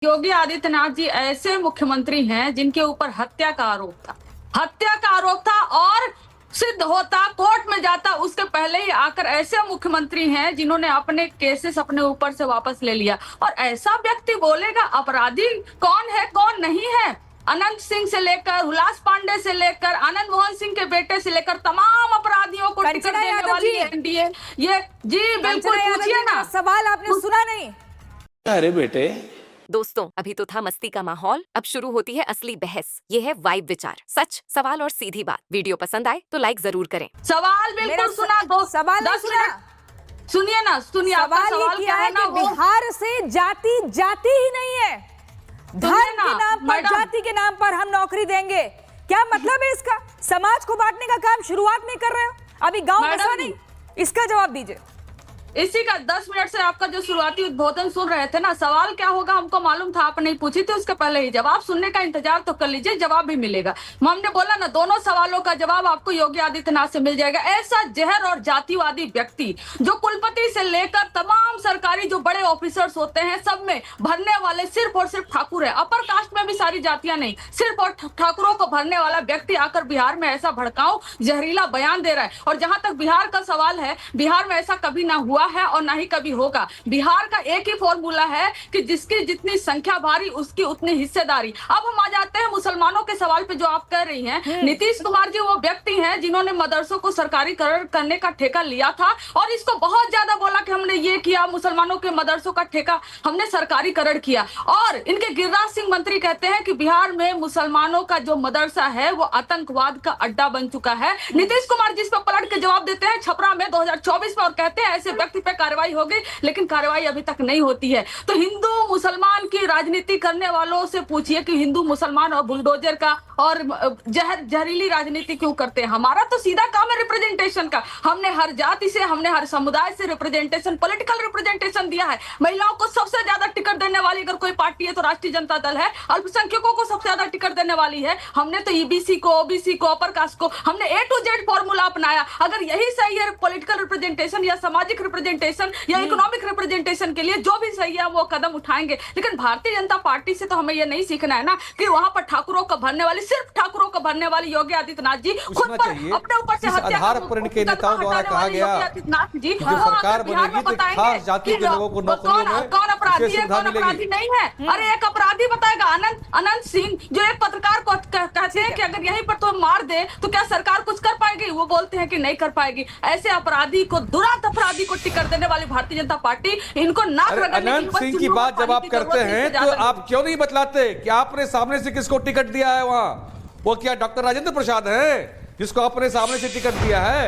योगी आदित्यनाथ जी ऐसे मुख्यमंत्री हैं जिनके ऊपर हत्या का आरोप था। हत्या का आरोप था और सिद्ध होता, कोर्ट में जाता, उसके पहले ही आकर ऐसे मुख्यमंत्री हैं जिन्होंने अपने केसेस अपने ऊपर से वापस ले लिया। और ऐसा व्यक्ति बोलेगा अपराधी कौन है कौन नहीं है। अनंत सिंह से लेकर हुलास पांडे से लेकर आनंद मोहन सिंह के बेटे से लेकर तमाम अपराधियों को टिकट देने वाली एनडीए। ये जी बिल्कुल पूछिए ना। सवाल आपने सुना नहीं? अरे बेटे दोस्तों, अभी तो था मस्ती का माहौल, अब शुरू होती है असली बहस। ये है वाइब विचार, सच, सवाल और सीधी बात। वीडियो पसंद आए तो लाइक जरूर करें। सवाल बिल्कुल सुना दो। सवाल नहीं सुना। सुनिए ना, सुनिए। सवाल क्या है कि बिहार से जाति जाति ही नहीं है, धर्म के नाम पर, जाति के नाम पर हम नौकरी देंगे। क्या मतलब है इसका? समाज को बांटने का काम शुरुआत में कर रहे हो, अभी गांव बसा नहीं। इसका जवाब दीजिए। इसी का 10 मिनट से आपका जो शुरुआती उद्बोधन सुन रहे थे ना, सवाल क्या होगा हमको मालूम था, आप नहीं पूछी थी। उसके पहले ही जवाब सुनने का इंतजार तो कर लीजिए, जवाब भी मिलेगा। हमने बोला ना, दोनों सवालों का जवाब आपको योगी आदित्यनाथ से मिल जाएगा। ऐसा जहर और जातिवादी व्यक्ति जो कुलपति से लेकर तमाम सरकारी जो बड़े ऑफिसर्स होते हैं सब में भरने वाले सिर्फ और सिर्फ ठाकुर है। अपर कास्ट में भी सारी जातियां नहीं, सिर्फ और ठाकुरों को भरने वाला व्यक्ति आकर बिहार में ऐसा भड़काऊ जहरीला बयान दे रहा है। और जहां तक बिहार का सवाल है, बिहार में ऐसा कभी ना हुआ है और ना ही कभी होगा। बिहार का एक ही फॉर्मूला है कि जिसकी जितनी संख्या भारी उसकी उतनी हिस्सेदारी। अब हम आ जाते हैं मुसलमानों के सवाल पे जो आप कह रही हैं। नीतीश कुमार जी वो व्यक्ति हैं जिन्होंने मदरसों को सरकारीकरण करने का ठेका लिया था और इसको बहुत ज्यादा बोला कि हमने ये किया, मुसलमानों के मदरसों का ठेका हमने सरकारीकरण किया। और इनके गिरिराज सिंह मंत्री कहते हैं कि बिहार में मुसलमानों का जो मदरसा है वो आतंकवाद का अड्डा बन चुका है। नीतीश कुमार जिस पर पलट के जवाब देते हैं छपरा में 2024 में और कहते हैं ऐसे व्यक्ति पे कार्रवाई होगी, लेकिन कार्रवाई अभी तक नहीं होती है। तो हिंदू मुसलमान की राजनीति करने वालों से पूछिए कि हिंदू मुसलमान और बुलडोजर का और जहरीली राजनीति क्यों करते हैं। हमारा तो सीधा काम है रिप्रेजेंटेशन का। हमने हर जाति से, हमने हर समुदाय से रिप्रेजेंटेशन, पॉलिटिकल रिप्रेजेंटेशन दिया है। महिलाओं को सबसे ज्यादा टिकट देने वाली अगर कोई पार्टी है तो राष्ट्रीय जनता दल है। अल्पसंख्यकों को सबसे ज्यादा टिकट देने वाली है। हमने तो ईबीसी को, ओबीसी को, अपर कास्ट को, हमने A to Z फॉर्मूला अपनाया। अगर यही सही है पॉलिटिकल रिप्रेजेंटेशन या सामाजिक रिप्रेजेंटेशन या इकोनॉमिक रिप्रेजेंटेशन के लिए, जो भी सही है वो कदम उठाएंगे। लेकिन भारतीय जनता पार्टी से तो हमें ये नहीं सीखना है ना कि वहां पर ठाकुरों को भरने वाली, सिर्फ ठाकुरों को भरने वाली योगी आदित्यनाथ जी खुद पर अपने ऊपर से हत्या आधार पर इनके नेताओं द्वारा कहा गया आदित्यनाथ जी जो सरकार बनेगी तो खास जाति के लोगों को नौकरियों में कौन अपराधी है कौन अपराधी नहीं है। अरे एक अपराधी बताएगा, अनंत सिंह जो एक पत्रकार को कहते हैं कि अगर यहीं पर तो मार दे तो क्या सरकार कुछ कर पाएगी, वो बोलते हैं कि नहीं कर पाएगी। ऐसे अपराधी को, दुरांत अपराधी को टिकट देने वाली भारतीय जनता पार्टी इनको नाक रगड़ने अनंत सिंह की बात जब आप करते हैं तो आप क्यों नहीं बतलाते कि आपने सामने से किसको टिकट दिया है वहां? वो क्या डॉक्टर राजेंद्र प्रसाद है जिसको अपने सामने से टिकट दिया है?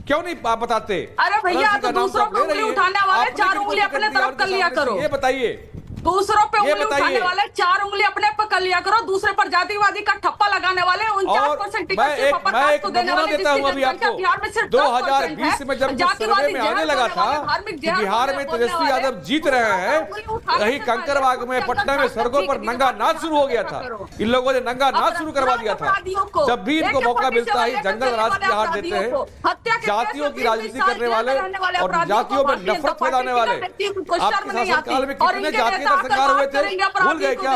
क्यों नहीं आप बताते? अरे भैया, तो दूसरों पे उंगली उठाने वाले 4 उंगली अपने तरफ कर लिया करो। ये बताइए, दूसरों पे उंगली उठाने वाले 4 उंगली अपने पर कर लिया करो। दूसरे पर जातिवादी का ठप्पा लगाने वाले 49% टिकट सिर्फ अपर कास्ट को देने वाले, देता हूं अभी आपको। बिहार में सिर्फ 2020 में जब सर्वे में आने लगा था कि बिहार में तेजस्वी यादव जीत रहे हैं, वही कंकरबाग में, पटना में सड़कों पर नंगा नाच शुरू हो गया था। इन लोगों ने नंगा नाच शुरू करवा दिया था। जब भी इनको मौका मिलता है जंगल राज की हार देते हैं। जातियों की राजनीति करने वाले और जातियों में नफरत फैलाने वाले आपके शासनकाल में कितने जातीय दरसंहार हुए थे, भूल गए क्या?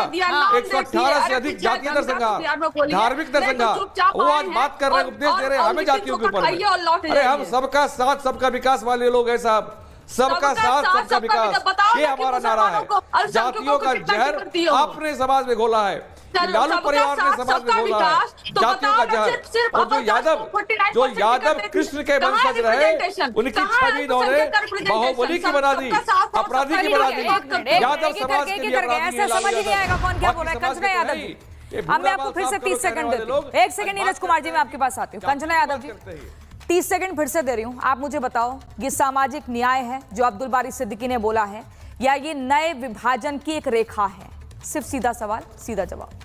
118 से अधिक जातीय दरसंहार, धार्मिक दरसंहार। वो आज बात कर रहे हैं, उपदेश दे रहे हैं हमें जातियों के ऊपर। अरे हम सबका साथ सबका विकास वाले लोग हैं साहब, सबका साथ सबका विकास, ये हमारा नारा है। जातियों का जहर आपने समाज में घोला है, लालू परिवार ने समाज में घोला है जातियों का जहर। और जो यादव कृष्ण के वंशज रहे, उनकी छवि इन्होंने बाहुबली की बना दी, अपराधी की बना दी। यादव समाज के लिए ऐसा समझ नहीं आएगा कौन क्या बोल रहा है। कंचना यादव जी, मैं आपको फिर से 30 सेकंड देती हूँ। 1 सेकंड नीरज कुमार जी, मैं आपके पास आती हूँ। कंचना यादव जी, 30 सेकंड फिर से दे रही हूँ। आप मुझे बताओ, ये सामाजिक न्याय है जो अब्दुल बारी सिद्दीकी ने बोला है, या ये नए विभाजन की एक रेखा है? सिर्फ सीधा सवाल, सीधा जवाब।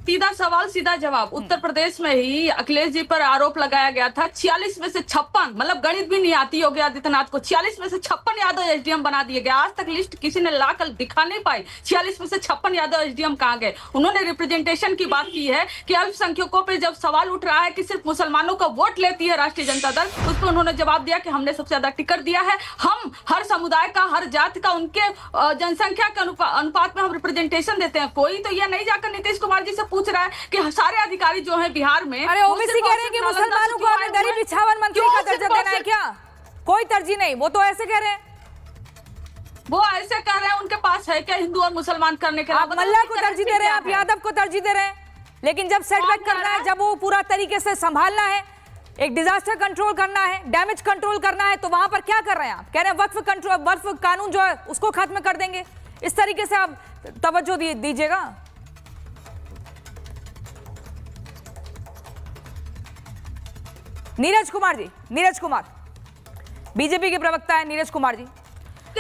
सीधा सवाल सीधा जवाब। उत्तर प्रदेश में ही अखिलेश जी पर आरोप लगाया गया था 46 में से 56, मतलब गणित भी नहीं आती योगी आदित्यनाथ को, 46 में से 56 यादव एसडीएम बना दिए गए। आज तक लिस्ट किसी ने लाकर दिखा नहीं पाई 46 में से 56 यादव एसडीएम कहाँ गए। उन्होंने रिप्रेजेंटेशन की बात की है कि अल्पसंख्यकों पे जब सवाल उठ रहा है कि सिर्फ मुसलमानों का वोट लेती है राष्ट्रीय जनता दल, उस पर उन्होंने जवाब दिया कि हमने सबसे ज्यादा टिकट दिया है, हम हर समुदाय का, हर जाति का, उनके जनसंख्या के अनुपात में हम रिप्रेजेंटेशन देते हैं। कोई तो यह नहीं जाकर नीतीश कुमार जी से पूछ रहा है कि सारे अधिकारी जो है बिहार में, अरे ओबीसी कह रहे हैं कि मुसलमानों को आपने गरीब बिछावन मंत्री का दर्जा देना है क्या? कोई तरजीह नहीं, वो तो ऐसे कह रहे हैं, वो ऐसे कह रहे हैं। उनके पास है क्या हिंदू और मुसलमान करने के? आप मल्ला को तरजीह दे रहे हैं, आप यादव को तरजीह दे रहे हैं, लेकिन जब सेटबैक करना है, जब वो पूरा तरीके से संभालना है, एक डिजास्टर कंट्रोल करना है, डैमेज कंट्रोल करना है, तो वहां पर क्या कर रहे हैं आप? कह रहे हैं वक्फ कंट्रोल, वक्फ कानून जो है उसको खत्म कर देंगे। इस तरीके से आप तवज्जो दीजिएगा। नीरज कुमार जी, नीरज कुमार बीजेपी के प्रवक्ता है, नीरज कुमार जी,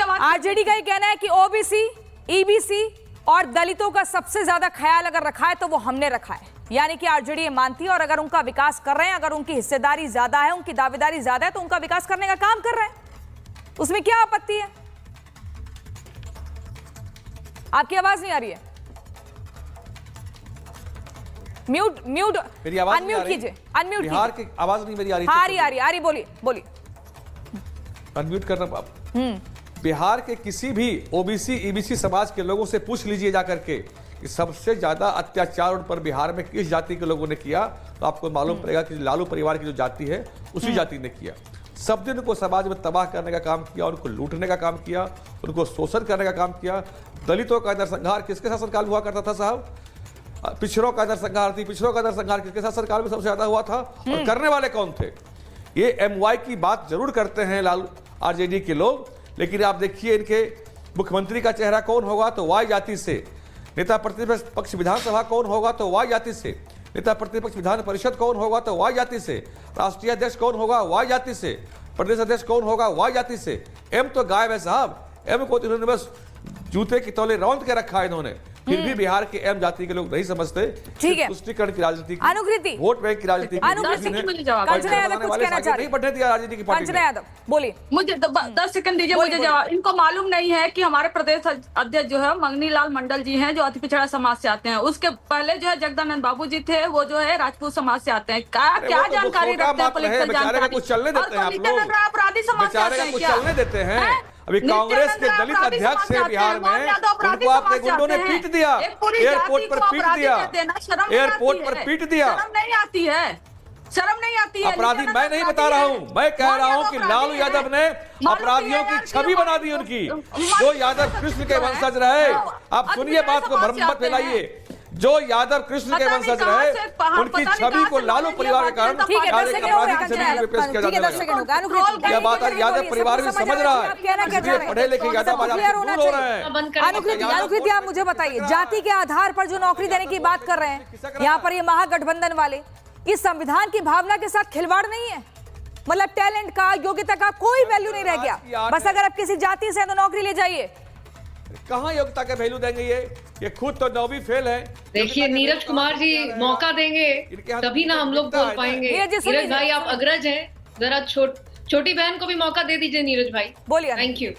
आरजेडी का ये कहना है कि ओबीसी, ईबीसी और दलितों का सबसे ज्यादा ख्याल अगर रखा है तो वो हमने रखा है, यानी कि आरजेडी ये मानती है और अगर उनका विकास कर रहे हैं, अगर उनकी हिस्सेदारी ज्यादा है, उनकी दावेदारी ज्यादा है, तो उनका विकास करने का काम कर रहे हैं, उसमें क्या आपत्ति है? आपकी आवाज नहीं आ रही है, म्यूट अनम्यूट कीजिए, अनम्यूट बिहार की आवाज नहीं मेरी आ रही? आ रही, बोलिए। अनम्यूट करना आप। बिहार के किसी भी ओबीसी ईबीसी समाज के लोगों से पूछ लीजिए जाकर के कि सबसे ज्यादा अत्याचार उन पर बिहार में किस जाति के लोगों ने किया, तो आपको मालूम पड़ेगा कि लालू परिवार की जो जाति है उसी जाति ने किया। सब दिन को समाज में तबाह करने का काम किया, उनको लूटने का काम किया, उनको शोषण करने का काम किया। दलितों का नरसंहार किसके शासनकाल में हुआ करता था साहब? पिछड़ों का नरसंहार किसके शासनकाल में सबसे ज्यादा हुआ था? और करने वाले कौन थे? ये एमवाई की बात जरूर करते हैं लालू आरजेडी के लोग, लेकिन आप देखिए इनके मुख्यमंत्री का चेहरा कौन होगा तो वाई जाति से, नेता प्रतिपक्ष विधानसभा कौन होगा तो वाई जाति से, नेता प्रतिपक्ष विधान परिषद कौन होगा तो वाई जाति से, राष्ट्रीय अध्यक्ष कौन होगा वाई जाति से, प्रदेश अध्यक्ष कौन होगा वाई जाति से। एम तो गायब है साहब, एम को इन्होंने बस जूते की तौले रौंद के रखा है इन्होंने। फिर भी बिहार के एम जाति के लोग नहीं समझते, ठीक है, तुष्टीकरण की राजनीति, अनुकृति, वोट बैंक की राजनीति, नहीं बढ़ने दिया राजनीति की पार्टी ने। यादव बोलिए, मुझे 10 सेकंड दीजिए मुझे जवाब। इनको मालूम नहीं है कि हमारे प्रदेश अध्यक्ष जो है मंगनी लाल मंडल जी हैं, जो अति पिछड़ा समाज से आते हैं। उसके पहले जो है जगदानंद बाबू जी थे, वो जो है राजपूत समाज से आते हैं। क्या जानकारी रखते हैं पॉलिटिकल जानकारी? कुछ चलने देते हैं आप लोग, अपराधी समाज से आते हैं क्या? चलने देते हैं। अभी कांग्रेस के दलित अध्यक्ष है बिहार में, उनको आपने गुंडों ने पीट दिया, एयरपोर्ट पर पीट दिया, एयरपोर्ट पर पीट दिया। शर्म नहीं आती है, शर्म नहीं आती है। अपराधी मैं नहीं बता रहा हूं, मैं कह रहा हूं कि लालू यादव ने अपराधियों की छवि बना दी उनकी। जो यादव कृष्ण के वंशज रहे, आप सुनिए बात को, भ्रम मत फैलाइए, जो यादव कृष्ण के वंशज रहे उनकी छवि को लालू परिवार के कारण यह बात यादव परिवार भी समझ रहा है, इसलिए पढ़े लिखे यादव आज दूर हो रहे हैं। अनुकृति, आप मुझे बताइए, जाति के आधार पर जो नौकरी देने की बात कर रहे हैं यहाँ पर ये महागठबंधन वाले, इस संविधान की भावना के साथ खिलवाड़ नहीं है? मतलब टैलेंट का, योग्यता का कोई वैल्यू नहीं रह गया, बस अगर आप किसी जाति से तो नौकरी ले जाइए। कहाँ योग्यता का वैल्यू देंगे? ये खुद तो 9वीं फेल है। देखिए नीरज कुमार जी, मौका देंगे तभी ना हम लोग बोल पाएंगे। नीरज भाई आप अग्रज हैं, जरा छोटी बहन को भी मौका दे दीजिए नीरज भाई। बोलिए। Thank you.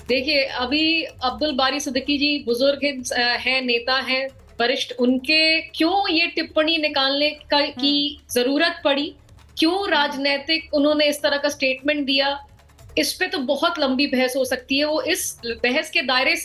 देखिए अभी अब्दुल बारी सिद्दीकी जी बुजुर्ग हैं, नेता हैं, वरिष्ठ, उनके क्यों ये टिप्पणी निकालने की जरूरत पड़ी, क्यों राजनैतिक उन्होंने इस तरह का स्टेटमेंट दिया, इस पे तो बहुत लंबी बहस हो सकती है। वो इस बहस के दायरे से